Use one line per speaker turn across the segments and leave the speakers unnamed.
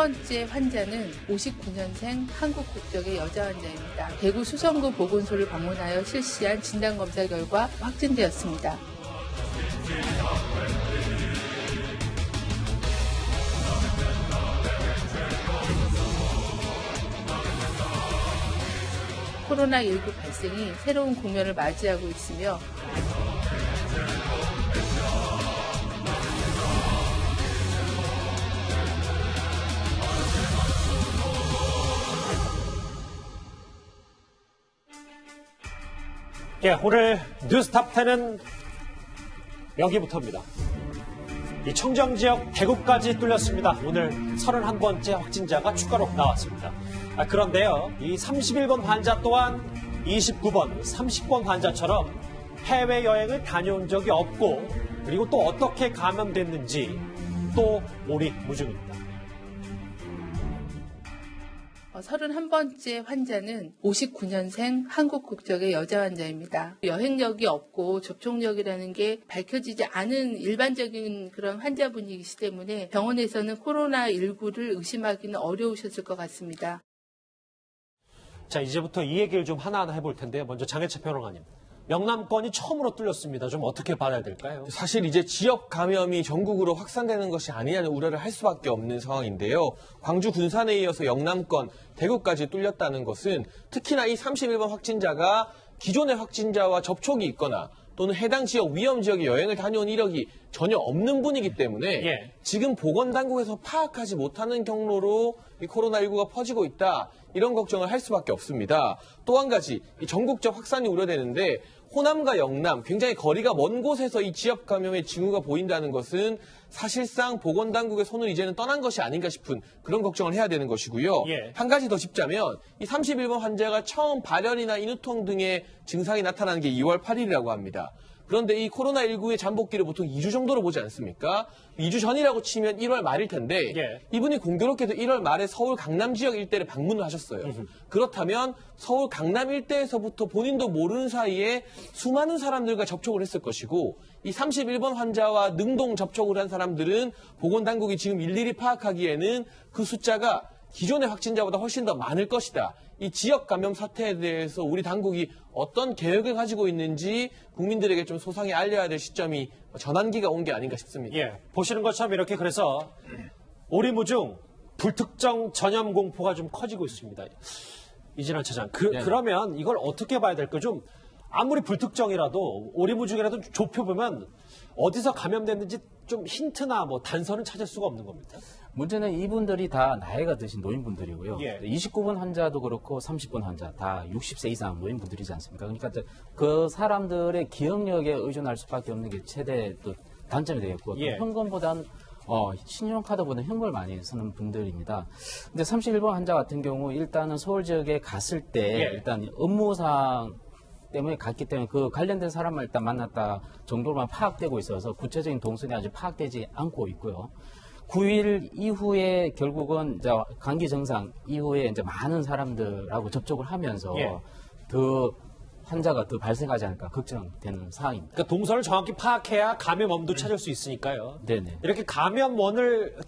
번째 환자는 59년생 한국 국적의 여자 환자입니다. 대구 수성구 보건소를 방문하여 실시한 진단검사 결과 확진되었습니다. 코로나19 발생이 새로운 국면을 맞이하고 있으며
예, 오늘 뉴스탑10은 여기부터입니다. 이 청정지역 대구까지 뚫렸습니다. 오늘 31번째 확진자가 추가로 나왔습니다. 그런데요, 이 31번 환자 또한 29번, 30번 환자처럼 해외여행을 다녀온 적이 없고 그리고 또 어떻게 감염됐는지 또 오리무중입니다.
31번째 환자는 59년생 한국 국적의 여자 환자입니다. 여행력이 없고 접촉력이라는 게 밝혀지지 않은 일반적인 그런 환자분이기 때문에 병원에서는 코로나19를 의심하기는 어려우셨을 것 같습니다.
자, 이제부터 이 얘기를 좀 하나하나 해볼 텐데요. 먼저 장혜철 평론가님. 영남권이 처음으로 뚫렸습니다. 좀 어떻게 받아야 될까요?
사실 이제 지역 감염이 전국으로 확산되는 것이 아니냐는 우려를 할 수밖에 없는 상황인데요. 광주 군산에 이어서 영남권, 대구까지 뚫렸다는 것은 특히나 이 31번 확진자가 기존의 확진자와 접촉이 있거나 또는 해당 지역 위험 지역에 여행을 다녀온 이력이 전혀 없는 분이기 때문에 지금 보건당국에서 파악하지 못하는 경로로 이 코로나19가 퍼지고 있다. 이런 걱정을 할 수밖에 없습니다. 또 한 가지 이 전국적 확산이 우려되는데 호남과 영남 굉장히 거리가 먼 곳에서 이 지역 감염의 징후가 보인다는 것은 사실상 보건당국의 손을 이제는 떠난 것이 아닌가 싶은 그런 걱정을 해야 되는 것이고요. 한 가지 더 짚자면 이 31번 환자가 처음 발열이나 인후통 등의 증상이 나타나는 게 2월 8일이라고 합니다. 그런데 이 코로나19의 잠복기를 보통 2주 정도로 보지 않습니까? 2주 전이라고 치면 1월 말일 텐데 이분이 공교롭게도 1월 말에 서울 강남 지역 일대를 방문을 하셨어요. 그렇다면 서울 강남 일대에서부터 본인도 모르는 사이에 수많은 사람들과 접촉을 했을 것이고 이 31번 환자와 능동 접촉을 한 사람들은 보건당국이 지금 일일이 파악하기에는 그 숫자가 기존의 확진자보다 훨씬 더 많을 것이다. 이 지역 감염 사태에 대해서 우리 당국이 어떤 계획을 가지고 있는지 국민들에게 좀 소상히 알려야 될 시점이 전환기가 온 게 아닌가 싶습니다.
보시는 것처럼 이렇게 그래서 오리무중 불특정 전염 공포가 좀 커지고 있습니다. 이진환 차장, 그러면 이걸 어떻게 봐야 될까요? 좀 아무리 불특정이라도 오리무중이라도 좁혀보면 어디서 감염됐는지 좀 힌트나 뭐 단서는 찾을 수가 없는 겁니다.
문제는 이분들이 다 나이가 드신 노인분들이고요. 29번 환자도 그렇고 30번 환자 다 60세 이상 노인분들이지 않습니까? 그러니까 그 사람들의 기억력에 의존할 수밖에 없는 게 최대 또 단점이 되겠고 또 현금보다는 신용카드보다 현금을 많이 쓰는 분들입니다. 근데 31번 환자 같은 경우 일단은 서울 지역에 갔을 때 일단 업무상 때문에 갔기 때문에 그 관련된 사람을 일단 만났다 정도로만 파악되고 있어서 구체적인 동선이 아직 파악되지 않고 있고요. 9일 이후에 결국은 이제 감기 증상 이후에 이제 많은 사람들하고 접촉을 하면서 더 환자가 더 발생하지 않을까 걱정되는 상황입니다.
그러니까 동선을 정확히 파악해야 감염원도 찾을 수 있으니까요. 이렇게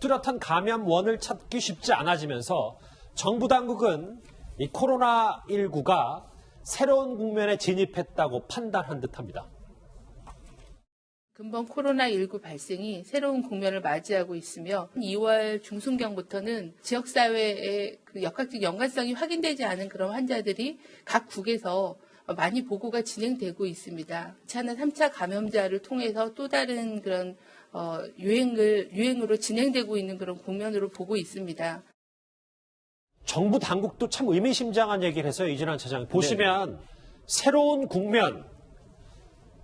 뚜렷한 감염원을 찾기 쉽지 않아지면서 정부 당국은 이 코로나19가 새로운 국면에 진입했다고 판단한 듯합니다.
근본 코로나19 발생이 새로운 국면을 맞이하고 있으며 2월 중순경부터는 지역사회의 그 역학적 연관성이 확인되지 않은 그런 환자들이 각 국에서 많이 보고가 진행되고 있습니다. 2차나 3차 감염자를 통해서 또 다른 그런 유행으로 진행되고 있는 그런 국면으로 보고 있습니다.
정부 당국도 참 의미심장한 얘기를 해서요, 이진환 차장. 보시면 새로운 국면,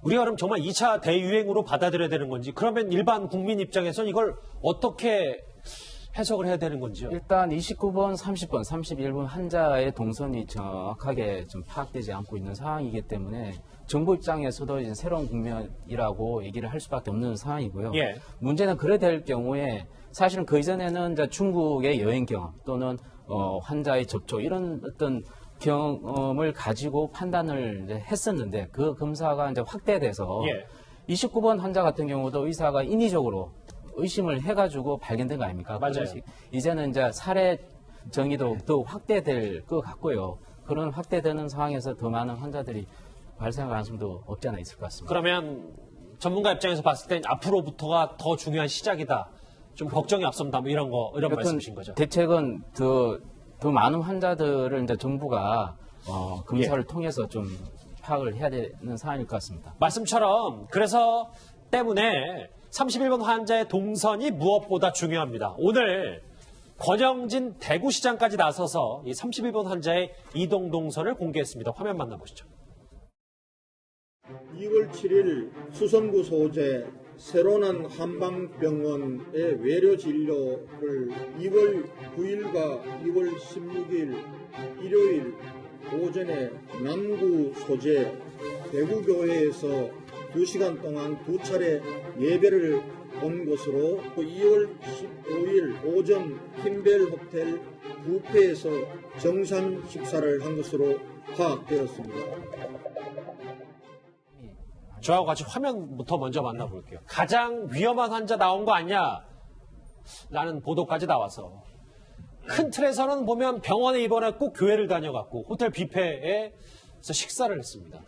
우리가 그럼 정말 2차 대유행으로 받아들여야 되는 건지, 그러면 일반 국민 입장에서는 이걸 어떻게 해석을 해야 되는 건지요?
일단 29번, 30번, 31번 환자의 동선이 정확하게 좀 파악되지 않고 있는 상황이기 때문에 정부 입장에서도 이제 새로운 국면이라고 얘기를 할 수밖에 없는 상황이고요. 문제는 그래 될 경우에 사실은 그 이전에는 이제 중국의 여행 경험 또는 환자의 접촉 이런 어떤 경험을 가지고 판단을 이제 했었는데 그 검사가 이제 확대돼서 29번 환자 같은 경우도 의사가 인위적으로 의심을 해가지고 발견된 거 아닙니까?
맞아요.
그래서 이제는 이제 살해 정의도 더 확대될 것 같고요. 그런 확대되는 상황에서 더 많은 환자들이 발생할 가능성도 없지 않아 있을 것 같습니다.
그러면 전문가 입장에서 봤을 땐 앞으로부터가 더 중요한 시작이다. 좀 걱정이 앞선다. 뭐 이런 말씀이신 거죠.
대책은 더 많은 환자들을 이제 정부가 검사를 통해서 좀 파악을 해야 되는 상황일 것 같습니다.
말씀처럼 그래서 때문에 31번 환자의 동선이 무엇보다 중요합니다. 오늘 권영진 대구시장까지 나서서 이 31번 환자의 이동 동선을 공개했습니다. 화면 만나보시죠.
2월 7일 수성구 소재 새로난 한방병원의 외래 진료를 2월 9일과 2월 16일 일요일 오전에 남구 소재 대구교회에서 2시간 동안 2차례 예배를 본 것으로 2월 15일 오전 킴벨 호텔 뷔페에서 정산 식사를 한 것으로 파악되었습니다.
저하고 같이 화면부터 먼저 만나볼게요. 가장 위험한 환자 나온 거 아니야? 라는 보도까지 나와서 큰 틀에서는 보면 병원에 입원했고 교회를 다녀갔고 호텔 뷔페에서 식사를 했습니다.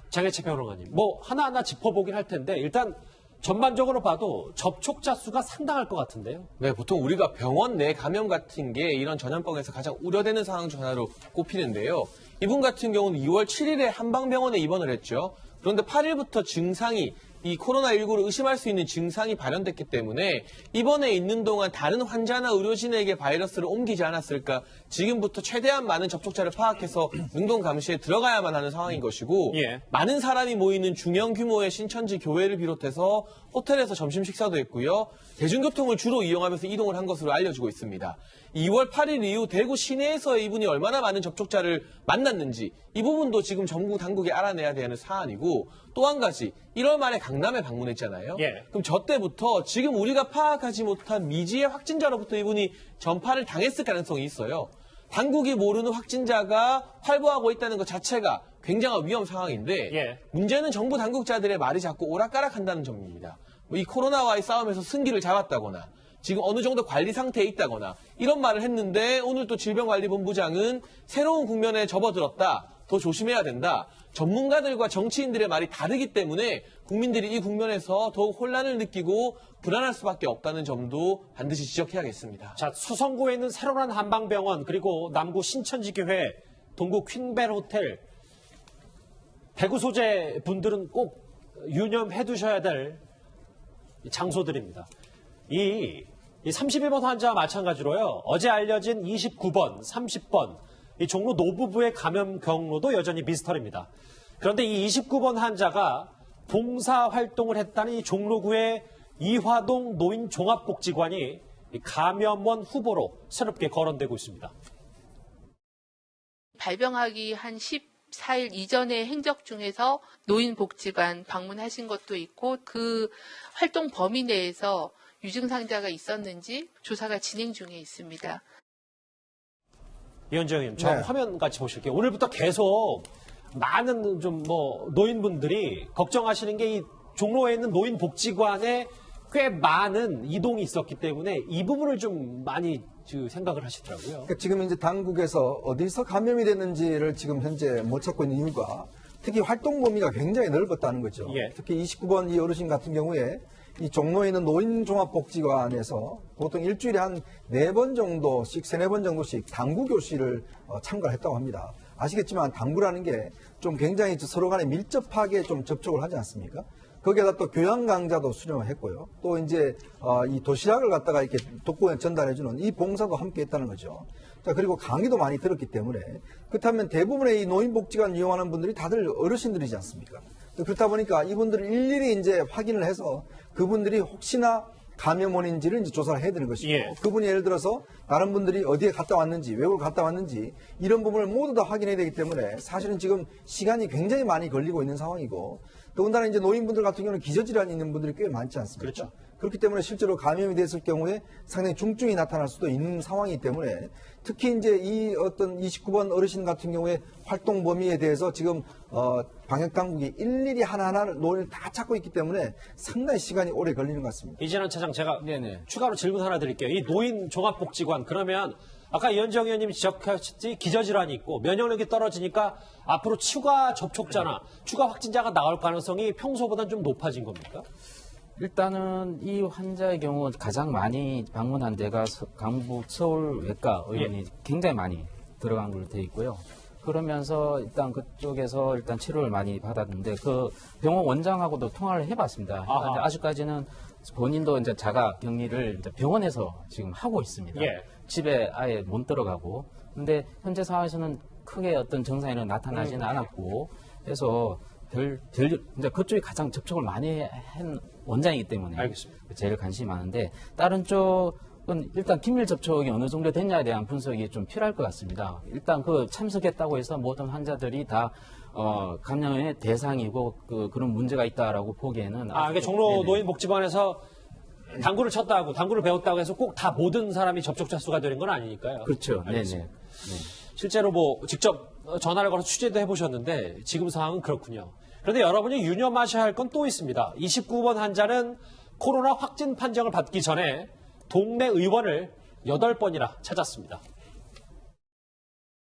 장혜채 평론가님, 뭐 하나하나 짚어보긴 할 텐데 일단 전반적으로 봐도 접촉자 수가 상당할 것 같은데요.
네, 보통 우리가 병원 내 감염 같은 게 이런 전염병에서 가장 우려되는 상황 중 하나로 꼽히는데요. 이분 같은 경우는 2월 7일에 한방병원에 입원을 했죠. 그런데 8일부터 증상이 이 코로나19를 의심할 수 있는 증상이 발현됐기 때문에 입원해 있는 동안 다른 환자나 의료진에게 바이러스를 옮기지 않았을까, 지금부터 최대한 많은 접촉자를 파악해서 능동 감시에 들어가야만 하는 상황인 것이고,
예.
많은 사람이 모이는 중형 규모의 신천지 교회를 비롯해서 호텔에서 점심 식사도 했고요. 대중교통을 주로 이용하면서 이동을 한 것으로 알려지고 있습니다. 2월 8일 이후 대구 시내에서 이분이 얼마나 많은 접촉자를 만났는지 이 부분도 지금 정부 당국이 알아내야 되는 사안이고, 또 한 가지 1월 말에 강남에 방문했잖아요.
예.
그럼 저 때부터 지금 우리가 파악하지 못한 미지의 확진자로부터 이분이 전파를 당했을 가능성이 있어요. 당국이 모르는 확진자가 활보하고 있다는 것 자체가 굉장한 위험 상황인데
예.
문제는 정부 당국자들의 말이 자꾸 오락가락한다는 점입니다. 이 코로나와의 싸움에서 승기를 잡았다거나 지금 어느 정도 관리 상태에 있다거나 이런 말을 했는데, 오늘 또 질병관리본부장은 새로운 국면에 접어들었다, 더 조심해야 된다, 전문가들과 정치인들의 말이 다르기 때문에 국민들이 이 국면에서 더욱 혼란을 느끼고 불안할 수밖에 없다는 점도 반드시 지적해야겠습니다.
자, 수성구에 있는 새로난 한방병원, 그리고 남구 신천지교회, 동구 퀸벨 호텔, 대구 소재 분들은 꼭 유념해 두셔야 될 장소들입니다. 이 31번 환자와 마찬가지로요, 어제 알려진 29번, 30번, 이 종로 노부부의 감염 경로도 여전히 미스터리입니다. 그런데 이 29번 환자가 봉사활동을 했다는 이 종로구의 이화동 노인종합복지관이 이 감염원 후보로 새롭게 거론되고 있습니다.
발병하기 한 14일 이전의 행적 중에서 노인복지관 방문하신 것도 있고, 그 활동 범위 내에서 유증상자가 있었는지 조사가 진행 중에 있습니다.
이현정 의원님, 저
네.
화면 같이 보실게요. 오늘부터 계속 많은 노인분들이 걱정하시는 게 이 종로에 있는 노인복지관에 꽤 많은 이동이 있었기 때문에 이 부분을 좀 많이 생각을 하시더라고요.
그러니까 지금 이제 당국에서 어디서 감염이 됐는지를 지금 현재 못 찾고 있는 이유가, 특히 활동 범위가 굉장히 넓었다는 거죠.
예.
특히 29번 이 어르신 같은 경우에 이 종로에 있는 노인종합복지관에서 보통 일주일에 한 4번 정도씩, 3-4번 정도씩 당구 교실을 참가를 했다고 합니다. 아시겠지만 당구라는 게 좀 굉장히 서로 간에 밀접하게 좀 접촉을 하지 않습니까? 거기에다 또 교양 강좌도 수령을 했고요. 또 이제 이 도시락을 갖다가 이렇게 독고에 전달해주는 이 봉사도 함께 했다는 거죠. 자, 그리고 강의도 많이 들었기 때문에, 그렇다면 대부분의 이 노인복지관 이용하는 분들이 다들 어르신들이지 않습니까? 그렇다 보니까 이분들을 일일이 이제 확인을 해서 그분들이 혹시나 감염원인지를 이제 조사를 해야 되는 것이고,
예.
그분이 예를 들어서 다른 분들이 어디에 갔다 왔는지, 외국을 갔다 왔는지 이런 부분을 모두 다 확인해야 되기 때문에 사실은 지금 시간이 굉장히 많이 걸리고 있는 상황이고, 더군다나 이제 노인분들 같은 경우는 기저질환이 있는 분들이 꽤 많지 않습니까?
그렇죠.
그렇기 때문에 실제로 감염이 됐을 경우에 상당히 중증이 나타날 수도 있는 상황이기 때문에 특히 이제 이 어떤 29번 어르신 같은 경우에 활동 범위에 대해서 지금 방역 당국이 일일이 하나하나를 노인을 다 찾고 있기 때문에 상당히 시간이 오래 걸리는 것 같습니다.
이진환 차장, 제가
네네.
추가로 질문 하나 드릴게요. 이 노인 종합복지관, 그러면 아까 이현정 의원님이 지적하셨지 기저질환이 있고 면역력이 떨어지니까 앞으로 추가 접촉자나 추가 확진자가 나올 가능성이 평소보다는 좀 높아진 겁니까?
일단은 이 환자의 경우 가장 많이 방문한 데가 강북 서울 외과 의원이 굉장히 많이 들어간 걸로 되어 있고요. 그러면서 일단 그쪽에서 일단 치료를 많이 받았는데 그 병원 원장하고도 통화를 해봤습니다.
아하.
아직까지는 본인도 이제 자가 격리를 이제 병원에서 지금 하고 있습니다.
예.
집에 아예 못 들어가고. 근데 현재 상황에서는 크게 어떤 증상이 나타나지는 않았고, 그래서 이제 그쪽이 가장 접촉을 많이 한 원장이기 때문에
알겠습니다.
제일 관심이 많은데, 다른 쪽은 일단 긴밀 접촉이 어느 정도 됐냐에 대한 분석이 좀 필요할 것 같습니다. 일단 그 참석했다고 해서 모든 환자들이 다 감염의 대상이고 그런 문제가 있다라고 보기에는
이게 종로
네네.
노인복지관에서 당구를 쳤다고, 당구를 배웠다고 해서 꼭 다 모든 사람이 접촉자 수가 되는 건 아니니까요.
그렇죠. 네네.
알겠습니다. 실제로 뭐 직접 전화를 걸어 취재도 해보셨는데 지금 상황은 그렇군요. 그런데 여러분이 유념하셔야 할 건 또 있습니다. 29번 환자는 코로나 확진 판정을 받기 전에 동네 의원을 8번이나 찾았습니다.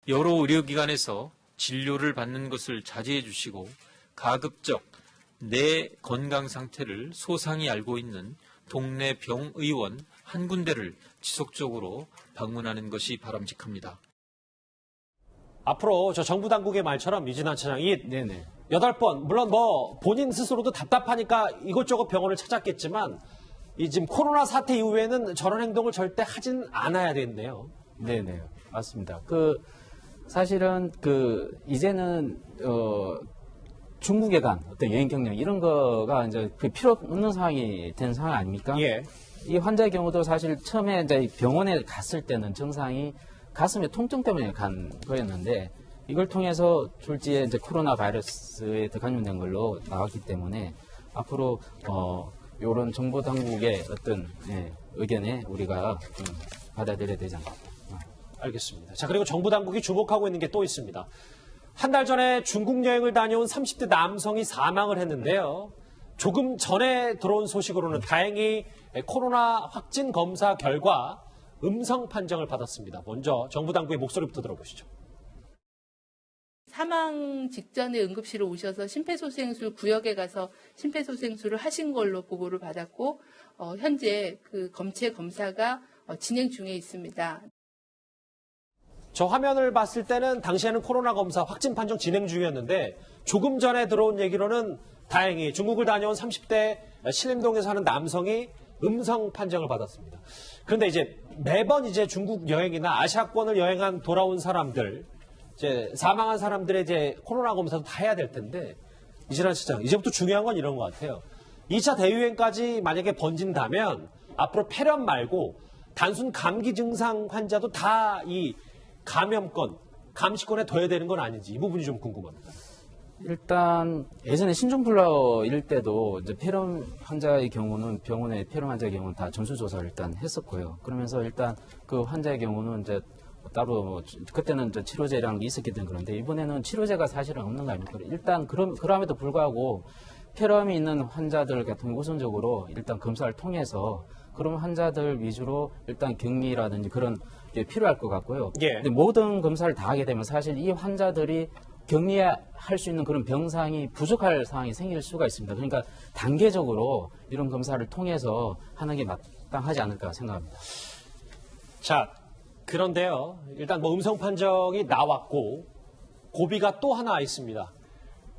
여러 의료기관에서 진료를 받는 것을 자제해 주시고 가급적 내 건강 상태를 소상히 알고 있는 동네 병의원 한 군데를 지속적으로 방문하는 것이 바람직합니다.
앞으로 저 정부 당국의 말처럼 이진환 차장이
네네.
8번, 물론 뭐 본인 스스로도 답답하니까 이것저것 병원을 찾았겠지만 이 지금 코로나 사태 이후에는 저런 행동을 절대 하진 않아야 되겠네요.
네네. 맞습니다. 사실은 이제는 중국에 간 어떤 여행 경력 이런 거가 이제 필요 없는 상황이 된 상황 아닙니까?
예.
이 환자의 경우도 사실 처음에 이제 병원에 갔을 때는 증상이 가슴에 통증 때문에 간 거였는데 이걸 통해서 졸지에 이제 코로나 바이러스에 감염된 걸로 나왔기 때문에 앞으로 이런 정부 당국의 어떤 의견에 우리가 좀 받아들여야 되지 않을까.
알겠습니다. 자, 그리고 정부 당국이 주목하고 있는 게 또 있습니다. 한 달 전에 중국 여행을 다녀온 30대 남성이 사망을 했는데요. 조금 전에 들어온 소식으로는 다행히 코로나 확진 검사 결과 음성 판정을 받았습니다. 먼저 정부 당국의 목소리부터 들어보시죠.
사망 직전에 응급실에 오셔서 심폐소생술 구역에 가서 심폐소생술을 하신 걸로 보고를 받았고 현재 그 검체 검사가 진행 중에 있습니다.
저 화면을 봤을 때는 당시에는 코로나 검사 확진 판정 진행 중이었는데 조금 전에 들어온 얘기로는 다행히 중국을 다녀온 30대 신림동에 사는 남성이 음성 판정을 받았습니다. 그런데 이제 매번 이제 중국 여행이나 아시아권을 여행한 돌아온 사람들, 이제 사망한 사람들의 이제 코로나 검사도 다 해야 될 텐데 이진환 시장, 이제부터 중요한 건 이런 것 같아요. 2차 대유행까지 만약에 번진다면 앞으로 폐렴 말고 단순 감기 증상 환자도 다 이 감염권, 감시권에 둬야 되는 건 아닌지 이 부분이 좀 궁금합니다.
일단 예전에 신종플루일 때도 이제 폐렴 환자의 경우는 병원의 폐렴 환자의 경우는 다 전수조사를 일단 했었고요. 그러면서 일단 그 환자의 경우는 이제 따로 그때는 이제 치료제라는 게 있었기 때문에 그런데 이번에는 치료제가 사실은 없는 거 아닙니까? 일단 그럼에도 불구하고 폐렴이 있는 환자들 같은 경우 우선적으로 일단 검사를 통해서 그런 환자들 위주로 일단 격리라든지 그런 게 필요할 것 같고요.
예.
근데 모든 검사를 다 하게 되면 사실 이 환자들이 격리할 수 있는 그런 병상이 부족할 상황이 생길 수가 있습니다. 그러니까 단계적으로 이런 검사를 통해서 하는 게 마땅하지 않을까 생각합니다.
자, 그런데요. 일단 뭐 음성 판정이 나왔고 고비가 또 하나 있습니다.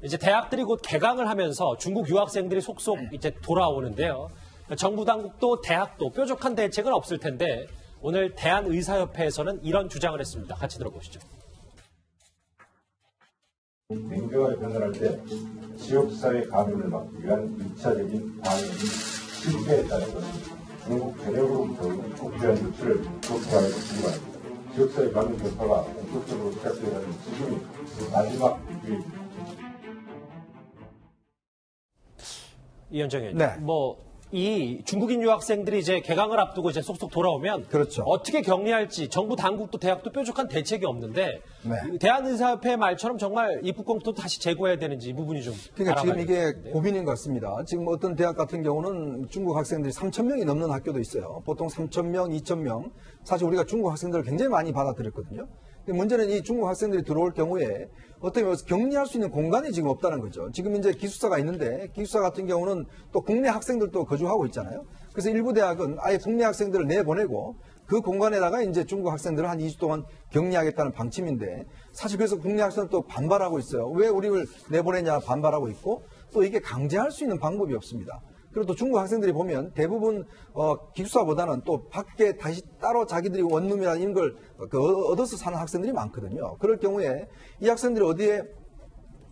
이제 대학들이 곧 개강을 하면서 중국 유학생들이 속속 이제 돌아오는데요. 정부 당국도 대학도 뾰족한 대책은 없을 텐데 오늘 대한의사협회에서는 이런 주장을 했습니다. 같이 들어보시죠.
냉병을 병행할 때 지역사회 감염을 막기 위한 2차적인 방역이 실패했다는 것은 중국 전역으로부터 국제한 조치를 독촉하는 것이지만 지역사회 감염 전파가 본격적으로 시작되는 지금이 마지막 기회입니다.
이현정 의원님,
네.
뭐 이 중국인 유학생들이 이제 개강을 앞두고 이제 속속 돌아오면
그렇죠.
어떻게 격리할지 정부 당국도 대학도 뾰족한 대책이 없는데
네.
대한의사협회 말처럼 정말 입국 공투도 다시 재고해야 되는지 이 부분이 좀
그러니까 지금 이게
알아봐야겠는데요.
고민인 것 같습니다. 지금 어떤 대학 같은 경우는 중국 학생들이 3,000명이 넘는 학교도 있어요. 보통 3,000명, 2,000명. 사실 우리가 중국 학생들을 굉장히 많이 받아들였거든요. 근데 문제는 이 중국 학생들이 들어올 경우에 어떻게 보면 격리할 수 있는 공간이 지금 없다는 거죠. 지금 이제 기숙사가 있는데 기숙사 같은 경우는 또 국내 학생들도 거주하고 있잖아요. 그래서 일부 대학은 아예 국내 학생들을 내보내고 그 공간에다가 이제 중국 학생들을 한 2주 동안 격리하겠다는 방침인데 사실 그래서 국내 학생들 또 반발하고 있어요. 왜 우리를 내보내냐 반발하고 있고 또 이게 강제할 수 있는 방법이 없습니다. 그리고 또 중국 학생들이 보면 대부분 기숙사보다는 또 밖에 다시 따로 자기들이 원룸이나 이런 걸 얻어서 사는 학생들이 많거든요. 그럴 경우에 이 학생들이 어디에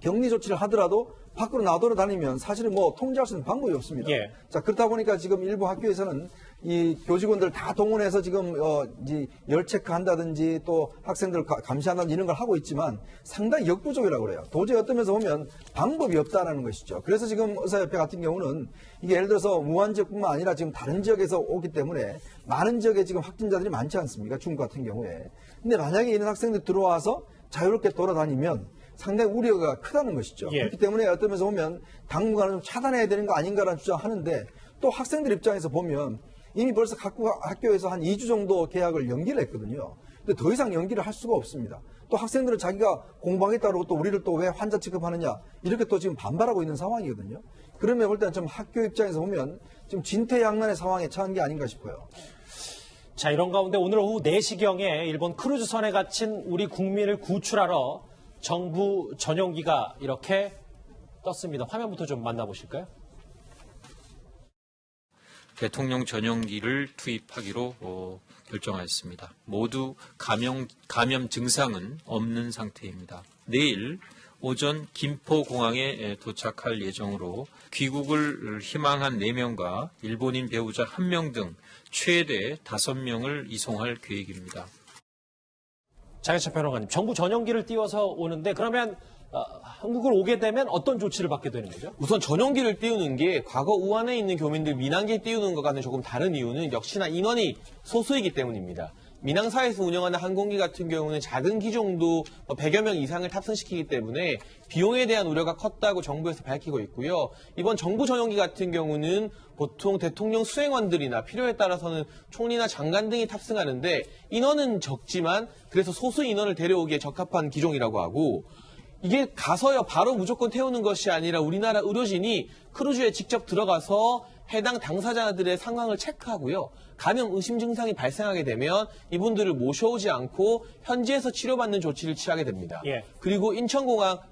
격리 조치를 하더라도 밖으로 나돌아다니면 사실은 뭐 통제할 수 있는 방법이 없습니다.
예.
자, 그렇다 보니까 지금 일부 학교에서는 이 교직원들 다 동원해서 지금 이제 열 체크한다든지 또 학생들 감시한다든지 이런 걸 하고 있지만 상당히 역부족이라고 그래요. 도저히 어떤 면에서 보면 방법이 없다는 것이죠. 그래서 지금 의사협회 같은 경우는 이게 예를 들어서 우한 지역뿐만 아니라 지금 다른 지역에서 오기 때문에 많은 지역에 지금 확진자들이 많지 않습니까? 중국 같은 경우에. 근데 만약에 이런 학생들이 들어와서 자유롭게 돌아다니면 상당히 우려가 크다는 것이죠.
예.
그렇기 때문에 어떤 면에서 보면 당분간은 좀 차단해야 되는 거 아닌가라는 주장하는데 또 학생들 입장에서 보면 이미 벌써 각 학교에서 한 2주 정도 계약을 연기를 했거든요. 근데 더 이상 연기를 할 수가 없습니다. 또 학생들은 자기가 공부하겠다고 그러고 또 우리를 또 왜 환자 취급하느냐 이렇게 또 지금 반발하고 있는 상황이거든요. 그러면 볼 때는 좀 학교 입장에서 보면 지금 진퇴양난의 상황에 처한 게 아닌가 싶어요.
자, 이런 가운데 오늘 오후 4시경에 일본 크루즈선에 갇힌 우리 국민을 구출하러 정부 전용기가 이렇게 떴습니다. 화면부터 좀 만나보실까요?
대통령 전용기를 투입하기로 결정하였습니다. 모두 감염 증상은 없는 상태입니다. 내일 오전 김포공항에 도착할 예정으로 귀국을 희망한 4명과 일본인 배우자 1명 등 최대 5명을 이송할 계획입니다.
장혜찬 평론가님, 정부 전용기를 띄워서 오는데 그러면 한국을 오게 되면 어떤 조치를 받게 되는 거죠?
우선 전용기를 띄우는 게 과거 우한에 있는 교민들 민항기에 띄우는 것과는 조금 다른 이유는 역시나 인원이 소수이기 때문입니다. 민항사에서 운영하는 항공기 같은 경우는 작은 기종도 100여 명 이상을 탑승시키기 때문에 비용에 대한 우려가 컸다고 정부에서 밝히고 있고요. 이번 정부 전용기 같은 경우는 보통 대통령 수행원들이나 필요에 따라서는 총리나 장관 등이 탑승하는데 인원은 적지만 그래서 소수 인원을 데려오기에 적합한 기종이라고 하고 이게 가서야 바로 무조건 태우는 것이 아니라 우리나라 의료진이 크루즈에 직접 들어가서 해당 당사자들의 상황을 체크하고요. 감염 의심 증상이 발생하게 되면 이분들을 모셔오지 않고 현지에서 치료받는 조치를 취하게 됩니다.
예.
그리고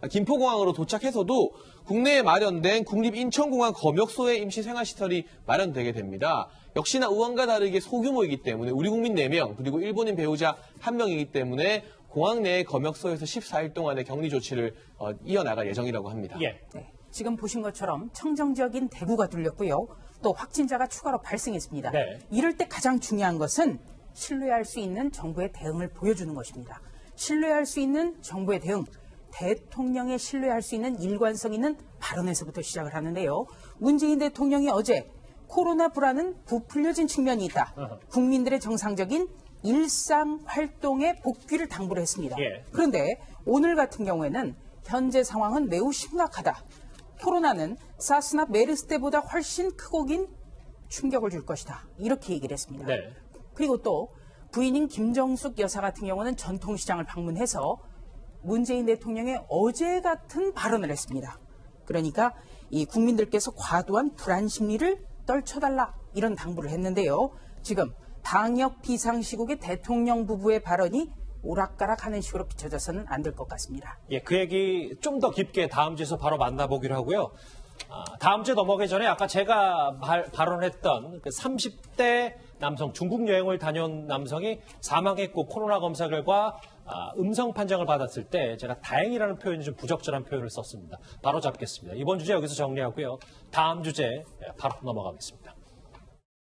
김포공항으로 도착해서도 국내에 마련된 국립인천공항 검역소의 임시생활시설이 마련되게 됩니다. 역시나 우한과 다르게 소규모이기 때문에 우리 국민 4명 그리고 일본인 배우자 1명이기 때문에 공항 내 검역소에서 14일 동안의 격리 조치를 이어나갈 예정이라고 합니다.
예.
네, 지금 보신 것처럼 청정지역인 대구가 뚫렸고요. 또 확진자가 추가로 발생했습니다.
네.
이럴 때 가장 중요한 것은 신뢰할 수 있는 정부의 대응을 보여주는 것입니다. 신뢰할 수 있는 정부의 대응, 대통령의 신뢰할 수 있는 일관성 있는 발언에서부터 시작을 하는데요. 문재인 대통령이 어제 코로나 불안은 부풀려진 측면이 있다. 국민들의 정상적인 일상 활동의 복귀를 당부를 했습니다.
예.
그런데 오늘 같은 경우에는 현재 상황은 매우 심각하다. 코로나는 사스나 메르스 때보다 훨씬 크고 긴 충격을 줄 것이다. 이렇게 얘기를 했습니다.
네.
그리고 또 부인인 김정숙 여사 같은 경우는 전통시장을 방문해서 문재인 대통령의 어제 같은 발언을 했습니다. 그러니까 이 국민들께서 과도한 불안 심리를 떨쳐달라 이런 당부를 했는데요. 지금 방역 비상시국의 대통령 부부의 발언이 오락가락하는 식으로 비춰져서는 안 될 것 같습니다.
예, 그 얘기 좀 더 깊게 다음 주에서 바로 만나보기로 하고요. 다음 주에 넘어가기 전에 아까 제가 발언했던 그 30대 남성, 중국 여행을 다녀온 남성이 사망했고 코로나 검사 결과 음성 판정을 받았을 때 제가 다행이라는 표현이 좀 부적절한 표현을 썼습니다. 바로 잡겠습니다. 이번 주제 여기서 정리하고요. 다음 주제 바로 넘어가겠습니다.